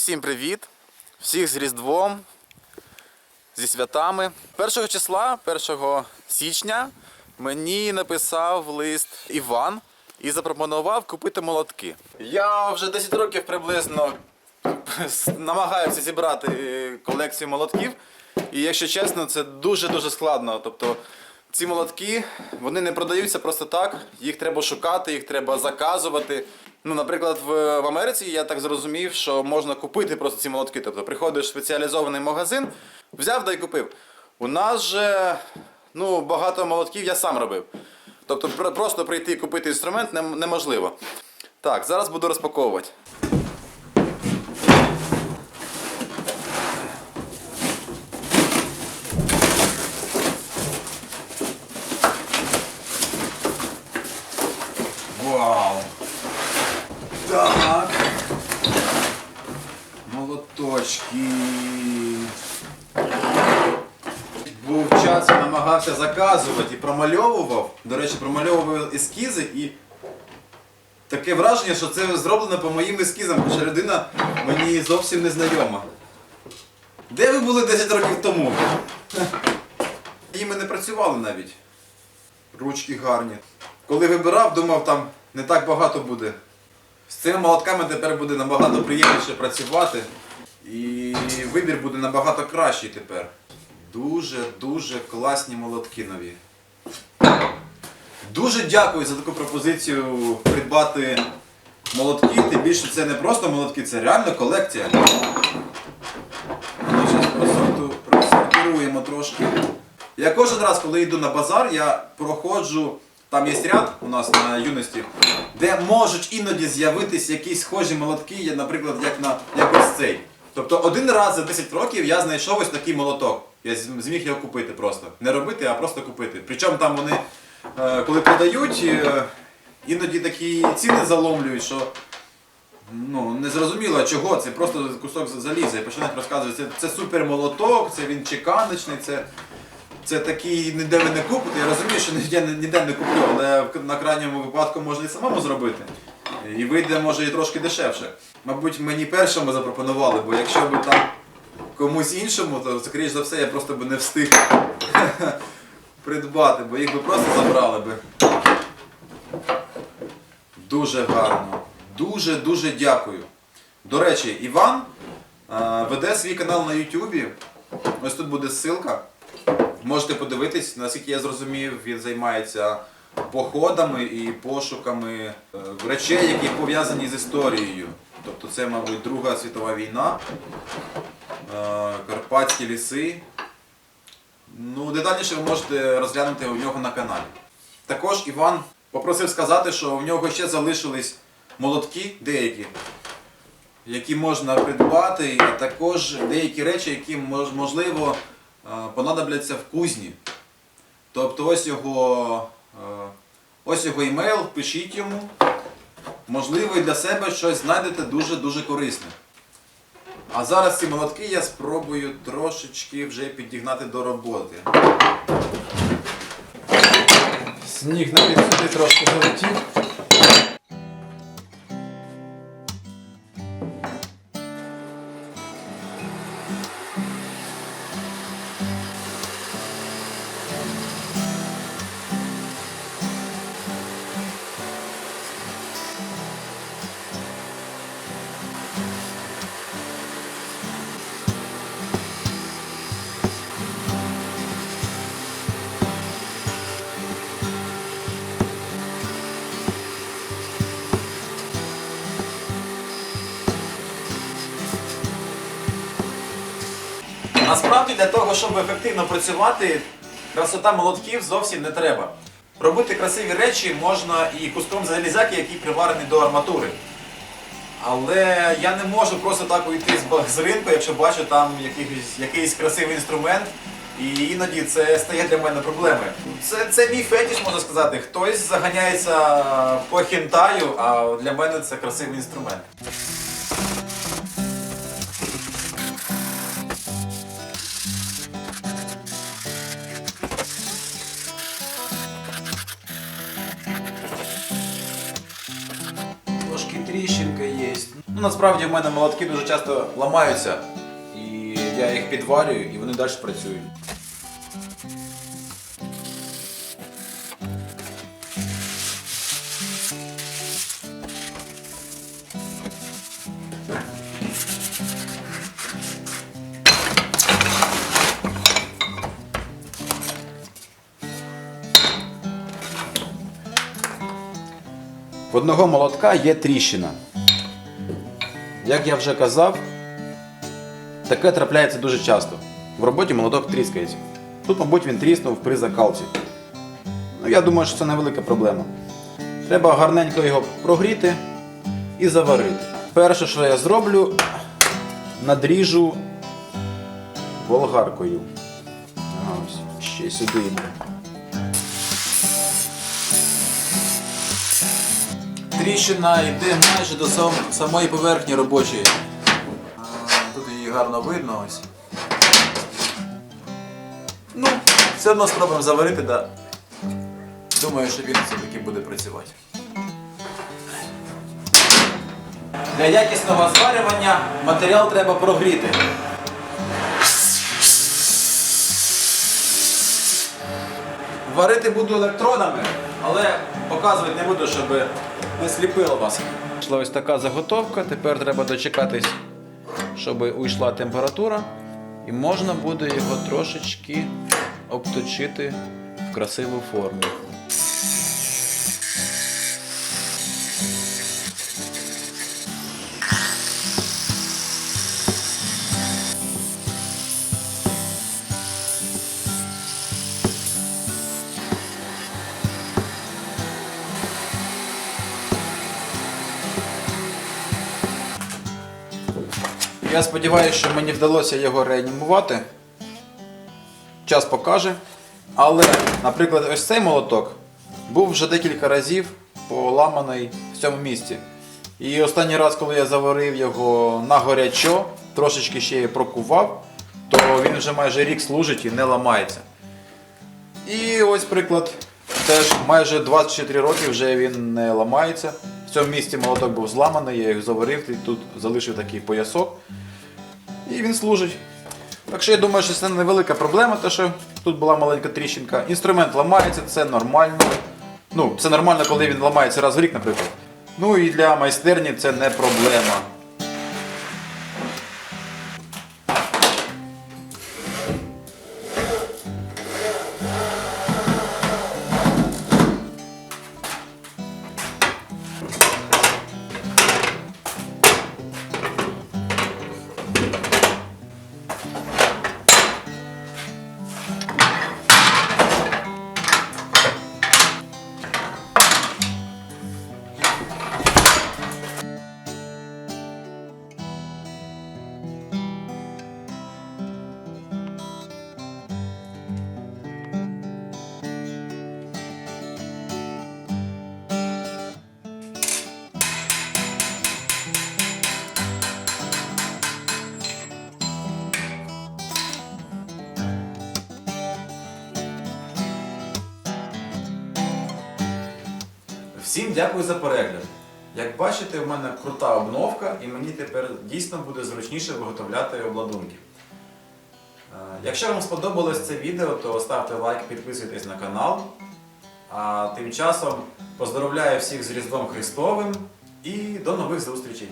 Усім привіт! Всіх з Різдвом, зі святами. 1 числа, 1 січня мені написав лист Іван і запропонував купити молотки. Я вже 10 років приблизно намагаюся зібрати колекцію молотків. І якщо чесно, це дуже-дуже складно. Тобто ці молотки, вони не продаються просто так, їх треба шукати, їх треба заказувати. Ну, наприклад, в Америці я так зрозумів, що можна купити просто ці молотки. Тобто приходиш в спеціалізований магазин, взяв да й купив. У нас же багато молотків я сам робив. Тобто просто прийти і купити інструмент неможливо. Так, зараз буду розпаковувати. Вау! Так. Молоточки. Був час, я намагався заказувати і промальовував. До речі, промальовував ескізи і таке враження, що це зроблено по моїм ескізам, хоча людина мені зовсім не знайома. Де ви були 10 років тому? Їми не працювали навіть. Ручки гарні. Коли вибирав, думав, там не так багато буде. З цими молотками тепер буде набагато приємніше працювати. І вибір буде набагато кращий тепер. Дуже класні молотки нові. Дуже дякую за таку пропозицію придбати молотки. Тим більше це не просто молотки, це реально колекція. Ми зараз просортируємо трошки. Я кожен раз, коли йду на базар, я проходжу. Там є ряд у нас на юності, де можуть іноді з'явитися якісь схожі молотки, наприклад, як ось цей. Тобто один раз за 10 років я знайшов ось такий молоток. Я зміг його купити просто. Не робити, а просто купити. Причому там вони, коли продають, іноді такі ціни заломлюють, що не зрозуміло чого, це просто кусок заліза. І починають розказувати, це супер молоток, це він чеканочний, це такий, ніде ви не купите. Я розумію, що ніде не куплю, але на крайньому випадку можна і самому зробити. І вийде, може, і трошки дешевше. Мабуть, мені першому запропонували, бо якщо б там комусь іншому, то, скоріш за все, я просто б не встиг придбати, бо їх би просто забрали би. Дуже гарно. Дуже дякую. До речі, Іван веде свій канал на YouTube. Ось тут буде ссылка. Можете подивитись, наскільки я зрозумів, він займається походами і пошуками речей, які пов'язані з історією. Тобто це, мабуть, Друга світова війна, Карпатські ліси. Детальніше ви можете розглянути у нього на каналі. Також Іван попросив сказати, що у нього ще залишились молотки деякі, які можна придбати, а також деякі речі, які, можливо, понадобляться в кузні. Тобто ось його імейл, пишіть йому. Можливо, і для себе щось знайдете дуже корисне. А зараз ці молотки я спробую трошечки вже підігнати до роботи. Сніг навіть сюди трошки залетів. Насправді для того, щоб ефективно працювати, красота молотків зовсім не треба. Робити красиві речі можна і куском залізяки, який приварений до арматури. Але я не можу просто так уйти з ринку, якщо бачу там якийсь красивий інструмент, і іноді це стає для мене проблемою. Це мій фетиш, можна сказати. Хтось заганяється по хентаю, а для мене це красивий інструмент. тріщинка є. Насправді в мене молотки дуже часто ламаються, і я їх підварюю, і вони далі працюють. В одного молотка є тріщина. Як я вже казав, таке трапляється дуже часто. В роботі молоток тріскається. Тут, мабуть, він тріснув при закалці. Я думаю, що це невелика проблема. Треба гарненько його прогріти і заварити. Перше, що я зроблю, надріжу болгаркою. Ось, ще сюди йде. Тріщина йде майже до самої поверхні робочої. Тут її гарно видно ось. Все одно спробуємо заварити, да. Думаю, що він все-таки буде працювати. Для якісного зварювання матеріал треба прогріти. Варити буду електродами, але показувати не буду, щоб не сліпило вас. Вийшла ось така заготовка, тепер треба дочекатись, щоб уйшла температура, і можна буде його трошечки обточити в красиву форму. Я сподіваюся, що мені вдалося його реанімувати. Час покаже. Але, наприклад, ось цей молоток був вже декілька разів поламаний в цьому місці. І останній раз, коли я заварив його на горячо, трошечки ще прокував, то він вже майже рік служить і не ламається. І ось приклад, теж майже 24 роки вже він не ламається. В цьому місці молоток був зламаний, я їх заварив, і тут залишив такий поясок. І він служить. Так що я думаю, що це невелика проблема, те, що тут була маленька тріщинка. Інструмент ламається, це нормально. Це нормально, коли він ламається раз в рік, наприклад. І для майстерні це не проблема. Всім дякую за перегляд. Як бачите, в мене крута обновка і мені тепер дійсно буде зручніше виготовляти обладунки. Якщо вам сподобалось це відео, то ставте лайк, підписуйтесь на канал. А тим часом поздоровляю всіх з Різдвом Христовим і до нових зустрічей!